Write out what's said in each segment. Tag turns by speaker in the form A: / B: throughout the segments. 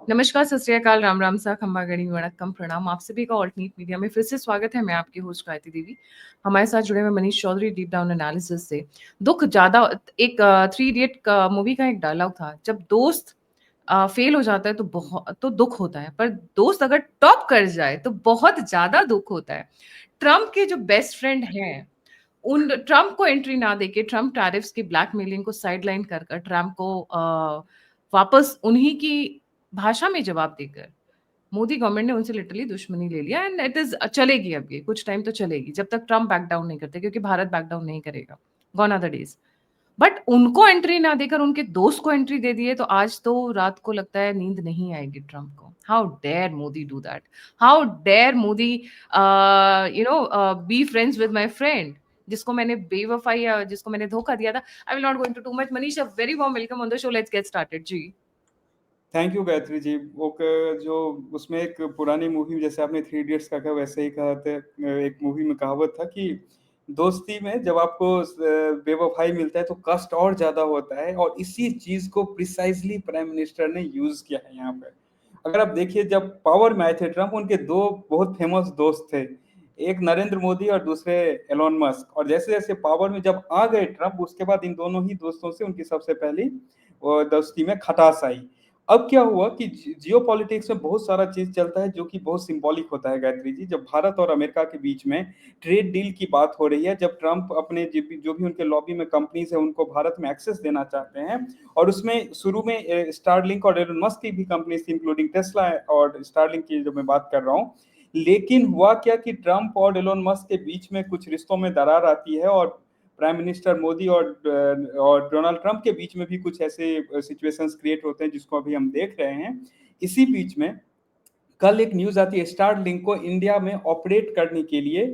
A: नमस्कार, सत श्री अकाल, राम राम सा, खम्बा गणी वणक्कम प्रणाम। आप सभी का ऑल्टरनेट मीडिया में फिर से स्वागत है। मैं आपकी होस्ट गायत्री देवी। हमारे साथ जुड़े हुए Manish Chaudhary deep down analysis से। दुख ज्यादा एक थ्री इडियट का मूवी का एक डायलॉग था, जब दोस्त फेल हो जाता है तो बहुत तो दुख होता है, पर दोस्त अगर टॉप कर जाए तो बहुत ज्यादा दुख होता है। ट्रम्प के जो बेस्ट फ्रेंड हैं, उन ट्रम्प को एंट्री ना देके, ट्रम्प टैरिफ्स की ब्लैकमेलिंग को साइडलाइन कर कर ट्रम्प को वापस उन्हीं की भाषा में जवाब देकर मोदी गवर्नमेंट ने उनसे लिटरली दुश्मनी ले लिया। एंड इट इज चलेगी, अब ये कुछ टाइम तो चलेगी जब तक ट्रम्प बैक डाउन नहीं करते, क्योंकि भारत बैक डाउन नहीं करेगा। Gone are the days. But उनको एंट्री ना देकर उनके दोस्त को एंट्री दे दिए, तो आज तो रात को लगता है नींद नहीं आएगी ट्रम्प को। How dare Modi do that. How dare Modi be friends with my friend, जिसको मैंने बेवफाई या जिसको मैंने धोखा दिया था। I will not going to too much. Manish, a very warm welcome on the show. Let's get started ji.
B: Thank you Gayatri ji. जो उसमें एक पुरानी मूवी, जैसे आपने थ्री इडियट्स का कहा वैसे ही कहा था। एक मूवी में कहावत था कि दोस्ती में जब आपको बेवफाई मिलता है तो कष्ट और ज्यादा होता है, और इसी चीज को प्रिसाइजली प्राइम मिनिस्टर ने यूज किया है यहाँ पे। अगर आप देखिए, जब पावर में आए थे ट्रम्प, उनके दो बहुत फेमस दोस्त थे, एक नरेंद्र मोदी और दूसरे एलोन मस्क। और जैसे जैसे पावर में जब आ गए ट्रम्प, उसके बाद इन दोनों ही दोस्तों से उनकी सबसे पहली दोस्ती में खटास आई। अब क्या हुआ कि जियो पॉलिटिक्स में बहुत सारा चीज चलता है जो कि बहुत सिंबॉलिक होता है गायत्री जी। जब भारत और अमेरिका के बीच में ट्रेड डील की बात हो रही है, जब ट्रम्प अपने जो भी उनके लॉबी में कंपनीज है उनको भारत में एक्सेस देना चाहते हैं, और उसमें शुरू में स्टारलिंक और एलन मस्क की भी कंपनी थी, इंक्लूडिंग टेस्ला और स्टारलिंक की जो मैं बात कर रहा हूँ। लेकिन हुआ क्या कि ट्रम्प और एलोन मस्क के बीच में कुछ रिश्तों में दरार आती है, और प्राइम मिनिस्टर मोदी और डोनाल्ड ट्रंप के बीच में भी कुछ ऐसे सिचुएशंस क्रिएट होते हैं जिसको अभी हम देख रहे हैं। इसी बीच में कल एक न्यूज आती है, स्टारलिंक को इंडिया में ऑपरेट करने के लिए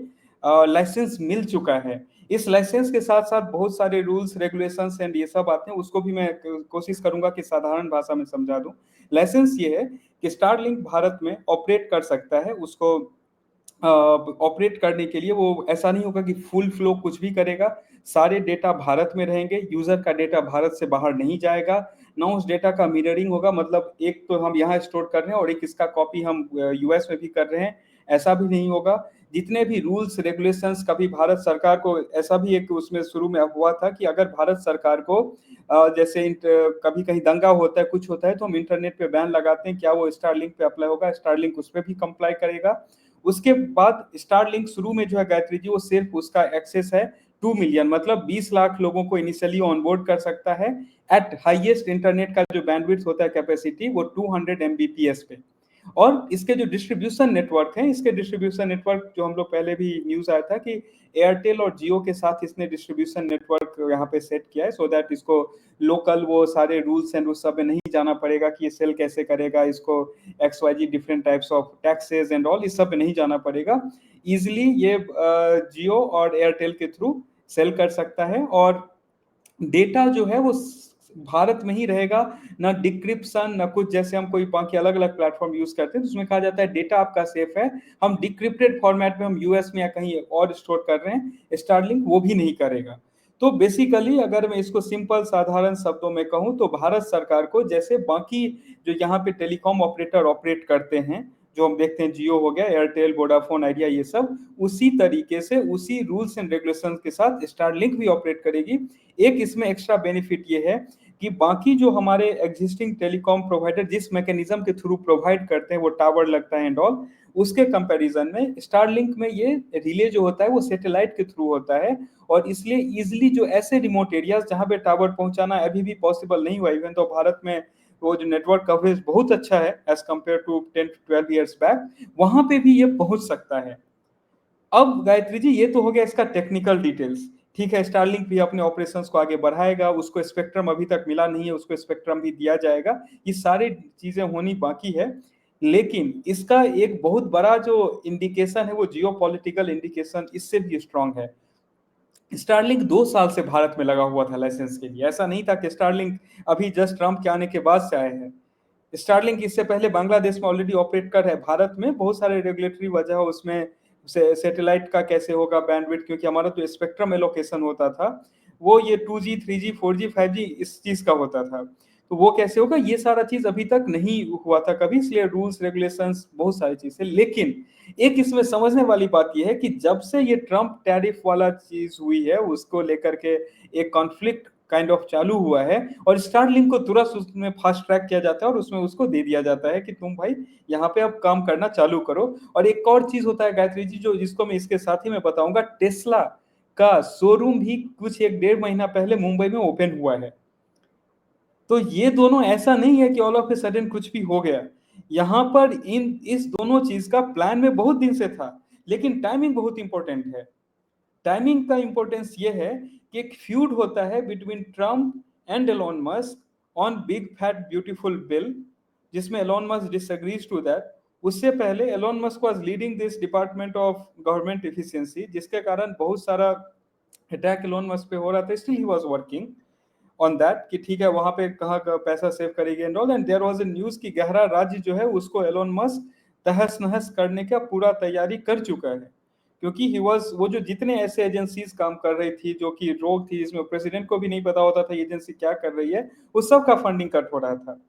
B: लाइसेंस मिल चुका है। इस लाइसेंस के साथ साथ बहुत सारे रूल्स रेगुलेशंस एंड ये सब आते हैं, उसको भी मैं कोशिश करूंगा कि साधारण भाषा में समझा दूं। लाइसेंस ये है कि स्टारलिंक भारत में ऑपरेट कर सकता है। उसको ऑपरेट करने के लिए वो ऐसा नहीं होगा कि फुल फ्लो कुछ भी करेगा। सारे डेटा भारत में रहेंगे, यूजर का डेटा भारत से बाहर नहीं जाएगा। ना उस डेटा का मिररिंग होगा, मतलब एक तो हम यहाँ स्टोर कर रहे हैं और एक इसका कॉपी हम यूएस में भी कर रहे हैं, ऐसा भी नहीं होगा। जितने भी रूल्स रेगुलेशंस, कभी भारत सरकार को ऐसा भी एक उसमें शुरू में हुआ था कि अगर भारत सरकार को जैसे कभी कहीं दंगा होता है, कुछ होता है, तो हम इंटरनेट पे बैन लगाते हैं, क्या वो स्टारलिंक पे अप्लाई होगा? स्टारलिंक उस पर भी कंप्लाई करेगा। उसके बाद स्टारलिंक शुरू में जो है गायत्री जी, वो सिर्फ उसका एक्सेस है 2 मिलियन, मतलब 20 लाख लोगों को इनिशियली ऑनबोर्ड कर सकता है। एट हाईएस्ट इंटरनेट का जो बैंडविड्थ होता है कैपेसिटी, वो 200 MBPS पे। और इसके जो डिस्ट्रीब्यूशन नेटवर्क है, इसके डिस्ट्रीब्यूशन नेटवर्क जो हम लोग पहले भी न्यूज आया था कि एयरटेल और जियो के साथ इसने डिस्ट्रीब्यूशन नेटवर्क यहाँ पे सेट किया है, सो दैट इसको लोकल वो सारे रूल्स एंड उस सब में नहीं जाना पड़ेगा कि ये सेल कैसे करेगा, इसको XYZ different types of taxes and all, इस सब में नहीं जाना पड़ेगा। इजिली ये जियो और एयरटेल के थ्रू सेल कर सकता है, और डेटा जो है वो भारत में ही रहेगा। ना डिक्रिप्शन ना कुछ, जैसे हम कोई बाकी अलग अलग प्लेटफॉर्म यूज करते हैं तो उसमें कहा जाता है डेटा आपका सेफ है, हम डिक्रिप्टेड फॉर्मेट में हम यूएस में या कहीं और स्टोर कर रहे हैं, स्टारलिंक वो भी नहीं करेगा। तो बेसिकली अगर मैं इसको सिंपल साधारण शब्दों में कहूं, तो भारत सरकार को जैसे बाकी जो यहाँ पे टेलीकॉम ऑपरेटर ऑपरेट करते हैं, जो हम देखते हैं जियो हो गया, एयरटेल, वोडाफोन, आइडिया, ये सब उसी तरीके से उसी रूल्स एंड रेगुलेशन के साथ स्टारलिंक भी ऑपरेट करेगी। एक इसमें एक्स्ट्रा बेनिफिट ये है कि बाकी जो हमारे एग्जिस्टिंग टेलीकॉम प्रोवाइडर जिस मैकेनिज्म के थ्रू प्रोवाइड करते हैं, वो टावर लगता है एंड ऑल, उसके कंपैरिजन में स्टारलिंक में ये रिले जो होता है वो सैटेलाइट के थ्रू होता है। और इसलिए इजिली जो ऐसे रिमोट एरियाज जहां पे टावर पहुंचाना अभी भी पॉसिबल नहीं हुआ, इवन तो भारत में वो जो नेटवर्क कवरेज बहुत अच्छा है as compared to 10 to 12 years बैक, वहां पे भी ये पहुंच सकता है। अब गायत्री जी, ये तो हो गया इसका टेक्निकल डिटेल्स। ठीक है, स्टारलिंक भी अपने ऑपरेशंस को आगे बढ़ाएगा, उसको स्पेक्ट्रम अभी तक मिला नहीं है, उसको स्पेक्ट्रम भी दिया जाएगा, ये सारी चीजें होनी बाकी है। लेकिन इसका एक बहुत बड़ा जो इंडिकेशन है वो जियो पॉलिटिकल इंडिकेशन इससे भी स्ट्रांग है। स्टारलिंक 2 साल से भारत में लगा हुआ था लाइसेंस के लिए, ऐसा नहीं था कि स्टारलिंक अभी जस्ट ट्रम्प के आने के बाद से आए हैं। स्टारलिंक इससे पहले बांग्लादेश में ऑलरेडी ऑपरेट कर रहे हैं। भारत में बहुत सारे रेगुलेटरी वजह उसमें सैटेलाइट का कैसे होगा बैंडविड्थ, क्योंकि हमारा तो स्पेक्ट्रम एलोकेशन होता था वो ये 2G 3G 4G 5G इस चीज का होता था। तो वो कैसे होगा, ये सारा चीज अभी तक नहीं हुआ था कभी, इसलिए रूल्स रेगुलेशंस बहुत सारी चीजें। लेकिन एक इसमें समझने वाली बात यह है कि जब से ये ट्रम्प टैरिफ वाला चीज हुई है, उसको लेकर के एक कॉन्फ्लिक्ट काइंड ऑफ चालू हुआ है, और स्टारलिंक को तुरंत उसमें फास्ट ट्रैक किया जाता है और उसमें उसको दे दिया जाता है कि तुम भाई यहाँ पे अब काम करना चालू करो। और एक और चीज होता है गायत्री जी, जो जिसको मैं इसके साथ ही मैं बताऊंगा, टेस्ला का शोरूम भी कुछ 1-1.5 महीना पहले मुंबई में ओपन हुआ है। तो ये दोनों ऐसा नहीं है कि ऑल ऑफ ए सडन कुछ भी हो गया, यहाँ पर इस दोनों चीज का प्लान में बहुत दिन से था, लेकिन टाइमिंग बहुत इंपॉर्टेंट है। टाइमिंग का इंपॉर्टेंस ये है कि एक फ्यूड होता है between Trump and Elon Musk on big fat beautiful bill, जिसमें Elon Musk disagrees to that. उससे पहले Elon Musk was leading this department of government efficiency, जिसके कारण बहुत सारा अटैक एलोन मस्क पे हो रहा था। Still he was working on that कि ठीक है वहां पे कहाँ का पैसा सेव करेगी and all. And there was a news कि गहरा राज्य जो है उसको एलोन मस्क तहस नहस करने का पूरा तैयारी कर चुका है, क्योंकि ही वाज, वो जो जितने ऐसे एजेंसीज काम कर रही थी जो कि रोग थी, जिसमें प्रेसिडेंट को भी नहीं पता होता था एजेंसी क्या कर रही है, उस सब का फंडिंग कट हो रहा था।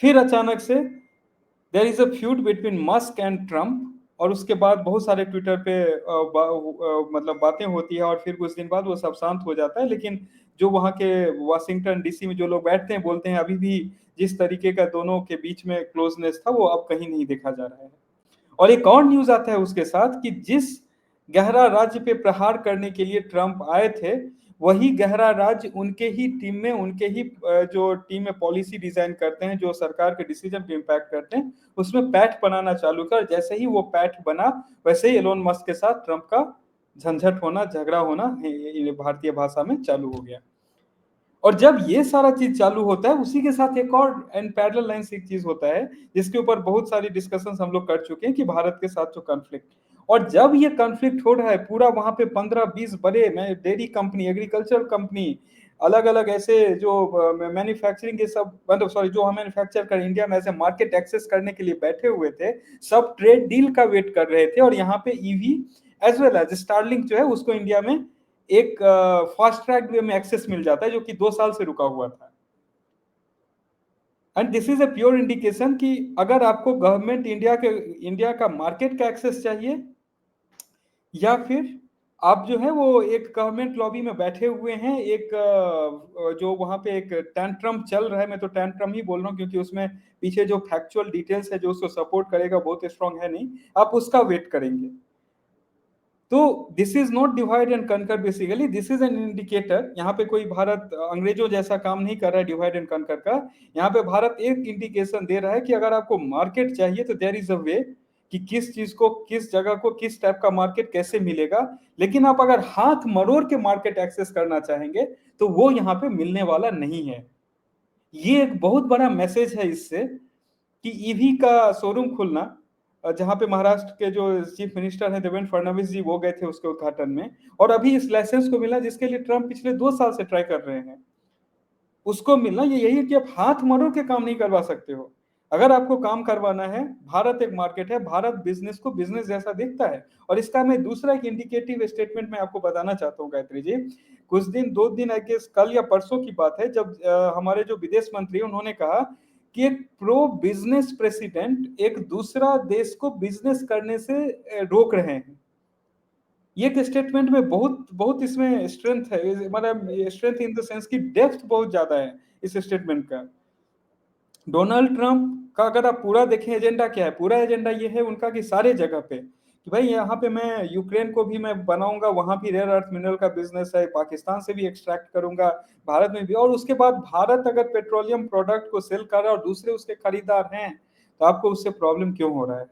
B: फिर अचानक से there is a feud between Musk and Trump, और उसके बाद बहुत सारे ट्विटर पे मतलब बातें होती है, और फिर कुछ दिन बाद वो सब शांत हो जाता है। लेकिन जो वहाँ के वाशिंगटन डीसी में जो लोग बैठते हैं बोलते हैं अभी भी जिस तरीके का दोनों के बीच में क्लोजनेस था वो अब कहीं नहीं देखा जा रहा है। और एक और न्यूज आता है उसके साथ कि जिस गहरा राज्य पे प्रहार करने के लिए ट्रंप आए थे, वही गहरा राज्य उनके ही टीम में, उनके ही जो टीम में पॉलिसी डिजाइन करते हैं, जो सरकार के डिसीजन पे इम्पैक्ट करते हैं, उसमें पैठ बनाना चालू कर। जैसे ही वो पैठ बना, वैसे ही एलोन मस्क के साथ ट्रंप का झंझट होना, झगड़ा होना भारतीय भाषा में चालू हो गया। और जब ये सारा चीज चालू होता है, उसी के साथ एक और एंड पैरेलल लाइन से एक चीज होता है जिसके ऊपर बहुत सारी डिस्कशंस हम लोग कर चुके हैं कि भारत के साथ जो कॉन्फ्लिक्ट, और जब ये कॉन्फ्लिक्ट हो रहा है पूरा, वहां पे 15-20 बड़े डेयरी कंपनी, एग्रीकल्चर कंपनी, अलग अलग ऐसे जो मैन्युफैक्चरिंग के सब, मतलब सॉरी, जो हम मैन्युफैक्चर कर इंडिया में ऐसे मार्केट एक्सेस करने के लिए बैठे हुए थे, सब ट्रेड डील का वेट कर रहे थे। और यहाँ पे EV as well as Starlink जो है उसको इंडिया में एक फास्ट ट्रैक वे में एक्सेस मिल जाता है, जो कि 2 साल से रुका हुआ था। And this is a pure indication कि अगर आपको गवर्नमेंट इंडिया का मार्केट का एक्सेस चाहिए, या फिर आप जो है वो एक गवर्नमेंट लॉबी में बैठे हुए हैं, एक जो वहां पे एक टैंट्रम चल रहा है, मैं तो टैंट्रम ही बोल रहा हूँ क्योंकि उसमें पीछे जो फैक्चुअल डिटेल्स है जो उसको सपोर्ट करेगा बहुत स्ट्रांग है नहीं, आप उसका वेट करेंगे। तो this is not divide and conquer, basically this is an indicator. यहाँ पे कोई भारत अंग्रेजों जैसा काम नहीं कर रहा है डिवाइड एंड कनकर का। यहाँ पे भारत एक इंडिकेशन दे रहा है कि अगर आपको मार्केट चाहिए तो देयर इज अ वे कि किस चीज को, किस जगह को, किस टाइप का मार्केट कैसे मिलेगा। लेकिन आप अगर हाथ मरोड़ के मार्केट एक्सेस करना चाहेंगे तो वो यहाँ पे मिलने वाला नहीं है। ये एक बहुत बड़ा मैसेज है इससे कि ईवी का शोरूम खुलना, जहां पे महाराष्ट्र के जो चीफ मिनिस्टर हैं देवेंद्र फडणवीस जी, वो गए थे उसके उद्घाटन में, और अभी इस लाइसेंस को मिला जिसके लिए ट्रम्प पिछले 2 साल से ट्राई कर रहे हैं, उसको मिलना। ये यही है कि आप हाथ मरोड़ के काम नहीं करवा सकते हो। अगर आपको काम करवाना है, भारत एक मार्केट है, भारत बिजनेस को बिजनेस जैसा देखता है। और इसका मैं दूसरा एक इंडिकेटिव स्टेटमेंट में आपको बताना चाहता हूँ गायत्री जी। कुछ दिन, 2 दिन आई गेस, कल या परसों की बात है, जब हमारे जो विदेश मंत्री उन्होंने कहा कि एक प्रो बिजनेस प्रेसिडेंट एक दूसरा देश को बिजनेस करने से रोक रहे हैं। ये एक स्टेटमेंट में बहुत बहुत इसमें स्ट्रेंथ है, मतलब स्ट्रेंथ इन द सेंस की डेप्थ बहुत ज्यादा है इस स्टेटमेंट का। डोनाल्ड ट्रंप का अगर आप पूरा देखें एजेंडा क्या है, पूरा एजेंडा ये है उनका कि सारे जगह पे कि भाई यहाँ पे मैं यूक्रेन को भी मैं बनाऊंगा, वहां भी रेयर अर्थ मिनरल का बिजनेस है, पाकिस्तान से भी एक्सट्रैक्ट करूंगा, भारत में भी। और उसके बाद भारत अगर पेट्रोलियम प्रोडक्ट को सेल कर रहा है और दूसरे उसके खरीदार हैं, तो आपको उससे प्रॉब्लम क्यों हो रहा है?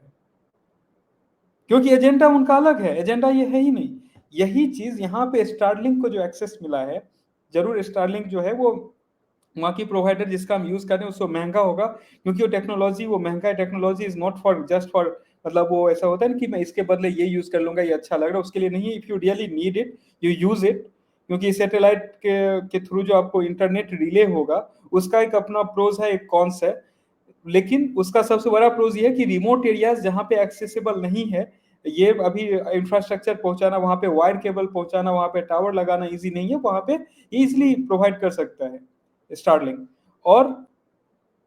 B: क्योंकि एजेंडा उनका अलग है, एजेंडा ये है ही नहीं। यही चीज यहाँ पे स्टारलिंक को जो एक्सेस मिला है, जरूर स्टारलिंक जो है वो वहाँ की प्रोवाइडर जिसका हम यूज कर रहे हैं उसको महंगा होगा, क्योंकि वो टेक्नोलॉजी, वो महंगा technology is not for just for, मतलब वो ऐसा होता है ना कि मैं इसके बदले ये यूज कर लूंगा, ये अच्छा लग रहा है, उसके लिए नहीं है। If you really need it, you use it. क्योंकि सैटेलाइट के थ्रू जो आपको इंटरनेट रिले होगा, उसका एक अपना प्रोज है, एक कॉन्स है। लेकिन उसका सबसे बड़ा प्रोज ये है कि रिमोट एरियाज जहाँ पे एक्सेसिबल नहीं है, ये अभी इंफ्रास्ट्रक्चर पहुंचाना, वहां पे वायर केबल पहुंचाना, वहां पे टावर लगाना इजी नहीं है, वहां पे इजिली प्रोवाइड कर सकता है स्टारलिंक। और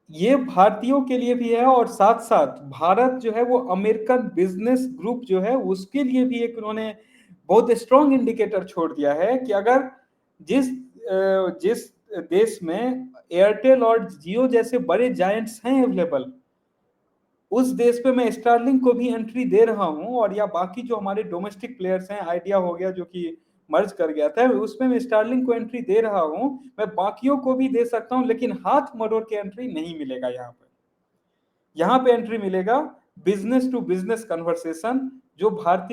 B: ये भारतीयों के लिए भी है और साथ साथ भारत जो है वो अमेरिकन बिजनेस ग्रुप जो है उसके लिए भी एक उन्होंने बहुत स्ट्रॉन्ग इंडिकेटर छोड़ दिया है कि अगर जिस जिस देश में एयरटेल और जियो जैसे बड़े जायंट्स हैं अवेलेबल, उस देश पे मैं स्टारलिंक को भी एंट्री दे रहा हूं, और या बाकी जो हमारे डोमेस्टिक प्लेयर्स हैं, आइडिया हो गया जो कि मर्ज कर गया था, उसमें मैं स्टारलिंक को एंट्री दे रहा हूं, मैं बाकियों को भी दे सकता हूं, लेकिन हाथ मरोड़ के एंट्री नहीं मिलेगा यहाँ पे। यहाँ पे एंट्री मिलेगा बिजनेस टू बिजनेस कन्वर्सेशन, जो भारत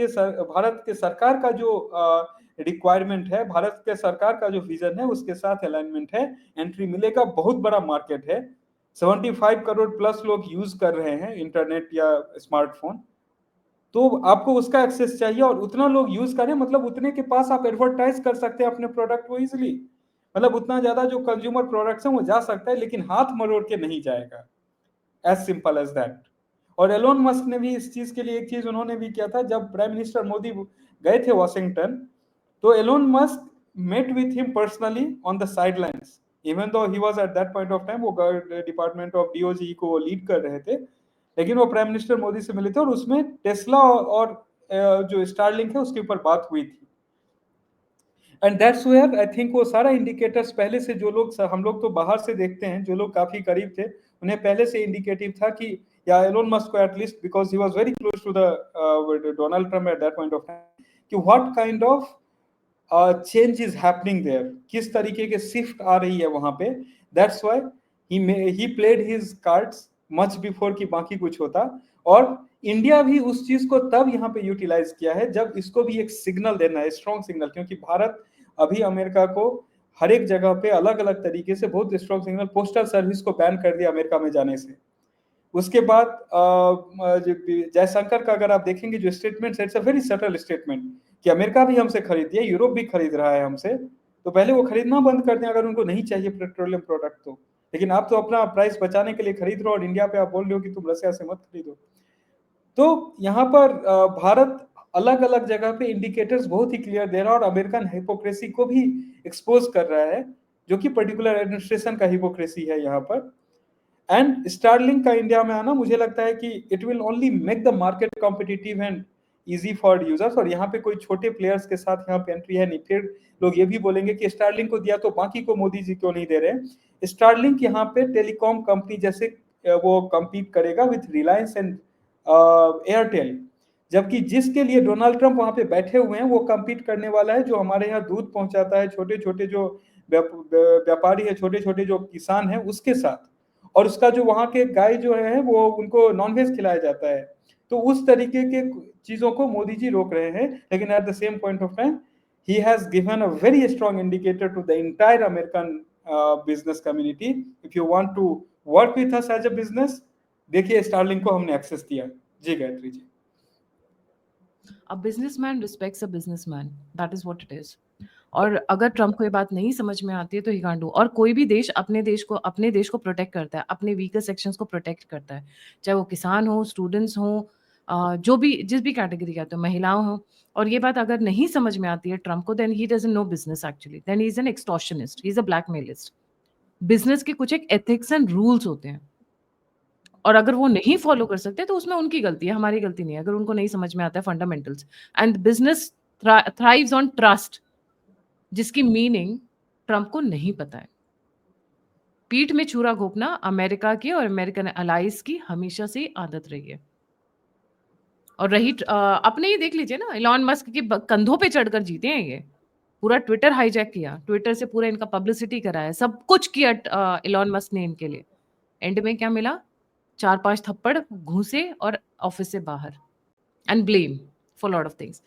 B: के सरकार का जो रिक्वायरमेंट है, भारत के सरकार का जो विजन है उसके साथ अलाइनमेंट है, एंट्री मिलेगा। बहुत बड़ा मार्केट है, 75 करोड़ प्लस लोग यूज कर रहे हैं इंटरनेट या स्मार्टफोन, तो आपको उसका एक्सेस चाहिए और उतना लोग यूज करें, मतलब उतने के पास आप एडवर्टाइज कर सकते हैं अपने प्रोडक्ट को इजिली, मतलब उतना ज्यादा जो कंज्यूमर प्रोडक्ट्स हैं वो जा सकता है, लेकिन हाथ मरोड़ के नहीं जाएगा, एज सिंपल एज दैट। और एलोन मस्क ने भी इस चीज के लिए एक चीज उन्होंने भी किया था, जब प्राइम मिनिस्टर मोदी गए थे वॉशिंगटन, तो Elon Musk met with him personally on the sidelines, even though he was at that point of time वो डिपार्टमेंट ऑफ डीओजी को वो लीड कर रहे थे, लेकिन वो प्राइम मिनिस्टर मोदी से मिले थे और उसमें टेस्ला और जो स्टारलिंक है उसके ऊपर बात हुई थी। And that's where I think वो सारा इंडिकेटर्स पहले से, जो लोग हम लोग तो बाहर से देखते हैं, जो लोग काफी करीब थे उन्हें पहले से इंडिकेटिव था कि, या एलोन मस्क को at least, because he was very close to the Donald Trump at that point of time, कि what kind of change is happening there, किस तरीके के शिफ्ट आ रही है वहां पे। That's why he played his cards much before कि बाकी कुछ होता, और इंडिया भी उस चीज को तब यहाँ पे यूटिलाइज किया है जब इसको भी एक सिग्नल देना है, स्ट्रॉन्ग सिग्नल, क्योंकि भारत अभी अमेरिका को हर एक जगह पे अलग अलग तरीके से बहुत स्ट्रॉन्ग सिग्नल, पोस्टल सर्विस को बैन कर दिया अमेरिका में जाने से। उसके बाद जयशंकर का अगर आप देखेंगे जो statement, it's a very subtle statement कि अमेरिका भी हमसे खरीदती है, यूरोप भी खरीद रहा है हमसे, तो पहले वो खरीदना बंद कर दें अगर उनको नहीं चाहिए पेट्रोलियम प्रोडक्ट तो, लेकिन आप तो अपना प्राइस बचाने के लिए खरीद रहे हो, और इंडिया पे आप बोल रहे हो कि तुम रशिया से मत खरीदो। तो यहाँ पर भारत अलग अलग जगह पे इंडिकेटर्स बहुत ही क्लियर दे रहा है, और अमेरिकन हिपोक्रेसी को भी एक्सपोज कर रहा है, जो कि पर्टिकुलर एडमिनिस्ट्रेशन का हिपोक्रेसी है यहाँ पर। एंड स्टारलिंक का इंडिया में आना, मुझे लगता है कि it will only make the market competitive and easy for users, और यहाँ पे कोई छोटे प्लेयर्स के साथ यहाँ पे एंट्री है नहीं। फिर लोग ये भी बोलेंगे कि स्टारलिंक को दिया तो बाकी को मोदी जी क्यों नहीं दे रहे। स्टारलिंक यहाँ पे टेलीकॉम कंपनी जैसे वो कम्पीट करेगा विथ रिलायंस एंड एयरटेल, जबकि जिसके लिए डोनाल्ड ट्रंप वहां पे बैठे हुए हैं वो कम्पीट करने वाला है जो हमारे यहाँ दूध पहुंचाता है, छोटे छोटे जो व्यापारी है, छोटे छोटे जो किसान है उसके साथ, और उसका जो वहां के गाय जो है वो उनको नॉनवेज खिलाया जाता है। तो उस तरीके के चीजों को मोदी जी रोक रहे हैं, लेकिन at the same point of time he has given a very strong indicator to the entire American business community, if you want to work with us as a business, देखिए स्टारलिंक को हमने एक्सेस दिया। जी Gayatri ji.
A: A businessman respects a businessman. That is what it is. और अगर Trump को ये बात नहीं समझ में आती है तो ही कांट डू। और कोई भी देश अपने देश को प्रोटेक्ट करता है, अपने वीकर सेक्शंस को प्रोटेक्ट करता है, चाहे वो किसान हो, स्टूडेंट्स हो, जो भी जिस भी कैटेगरी का, तो महिलाओं हो। और ये बात अगर नहीं समझ में आती है ट्रम्प को, then he doesn't know business actually, then he is an extortionist, he is a blackmailist. Business के कुछ एक एथिक्स एंड रूल्स होते हैं, और अगर वो नहीं फॉलो कर सकते तो उसमें उनकी गलती है, हमारी गलती नहीं है, अगर उनको नहीं समझ में आता है fundamentals. And business thrives on trust, जिसकी मीनिंग ट्रम्प को नहीं पता है। पीठ में छुरा घोंपना अमेरिका की और अमेरिकन अलाइज की हमेशा से आदत रही है। और रही अपने ही देख लीजिए ना, इलॉन मस्क के कंधों पे चढ़कर जीते हैं ये। पूरा ट्विटर हाईजैक किया, ट्विटर से पूरा इनका पब्लिसिटी कराया, सब कुछ किया इलॉन मस्क ने इनके लिए। एंड में क्या मिला? 4-5 थप्पड़, घूसे और ऑफिस से बाहर, and blame for lot of things.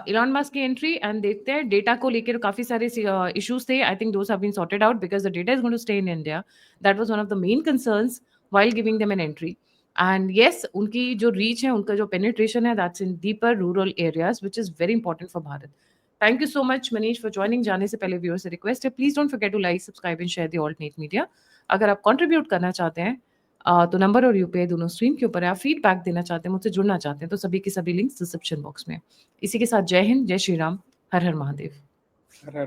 A: Elon Musk की एंट्री, एंड देखते हैं डेटा को लेकर काफी सारे इश्यूज थे। I think those have been sorted out because the data is going to stay in India. That was one of the main concerns while giving them an entry. And yes, उनकी जो reach है, उनका जो penetration है, that's in deeper rural areas, which is very important for Bharat. Thank you so much Manish for joining. जाने से पहले viewer से रिक्वेस्ट है, please don't forget to like, subscribe and share the alternate media. अगर आप कंट्रीब्यूट करना चाहते हैं तो नंबर और यूपीआई दोनों स्क्रीन के ऊपर है। आप फीडबैक देना चाहते हैं, मुझसे जुड़ना चाहते हैं, तो सभी के सभी लिंक्स डिस्क्रिप्शन बॉक्स में। इसी के साथ जय हिंद, जय श्री राम, हर हर महादेव।
B: हर हर